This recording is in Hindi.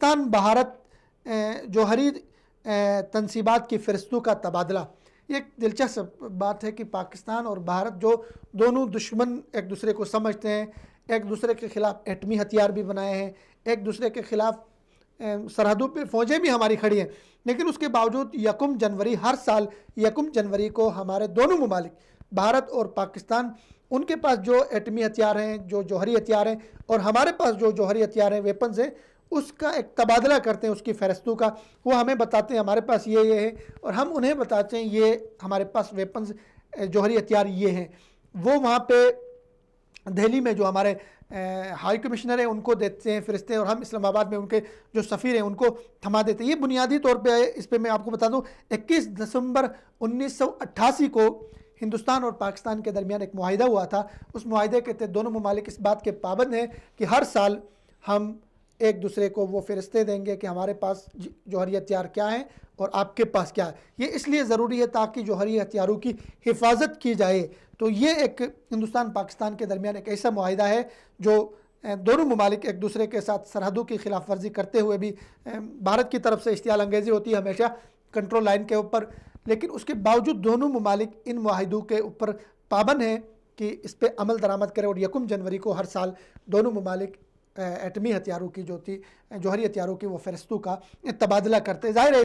पाकिस्तान भारत जौहरी तनसीबात की फ़रिश्तों का तबादला। ये एक दिलचस्प बात है कि पाकिस्तान और भारत जो दोनों दुश्मन एक दूसरे को समझते हैं, एक दूसरे के ख़िलाफ़ एटमी हथियार भी बनाए हैं, एक दूसरे के ख़िलाफ़ सरहदों पे फ़ौजें भी हमारी खड़ी हैं, लेकिन उसके बावजूद यकम जनवरी हर साल यकम जनवरी को हमारे दोनों ममालिक भारत और पाकिस्तान, उनके पास जो एटमी हथियार हैं, जो जौहरी हथियार हैं, और हमारे पास जो जौहरी हथियार हैं, वेपन्स हैं, उसका एक तबादला करते हैं, उसकी फ़हरिस्तों का। वो हमें बताते हैं हमारे पास ये है, और हम उन्हें बताते हैं ये हमारे पास वेपन्स जौहरी हथियार ये हैं। वो वहाँ पे दिल्ली में जो हमारे हाई कमिश्नर है उनको देते हैं फ़रिश्ते, और हम इस्लामाबाद में उनके जो सफ़ीर हैं उनको थमा देते हैं। ये बुनियादी तौर पे है। इस पे मैं आपको बता दूं 21 दिसंबर 1988 को हिंदुस्तान और पाकिस्तान के दरमियान एक मुआहिदा हुआ था। उस मुआहिदे के तहत दोनों ममालिक इस बात के पाबंद हैं कि हर साल हम एक दूसरे को वो फ़रिश्ते देंगे कि हमारे पास जौहरी हथियार क्या हैं और आपके पास क्या है। ये इसलिए ज़रूरी है ताकि जौहरी हथियारों की हिफाजत की जाए। तो ये एक हिंदुस्तान पाकिस्तान के दरमियान एक ऐसा मुआहिदा है जो दोनों ममालिक एक दूसरे के साथ सरहदों की खिलाफ वर्जी करते हुए भी, भारत की तरफ से इश्तियाल अंगेज़ी होती है हमेशा कंट्रोल लाइन के ऊपर, लेकिन उसके बावजूद दोनों ममालिक इन मुआहिदों के ऊपर पाबंद हैं कि इस पर अमल दरामद करें। और यकम जनवरी को हर साल दोनों ममालिक एटमी हथियारों की जो थी जौहरी हथियारों की वो फ़रिश्तों का तबादला करते। ज़ाहिर है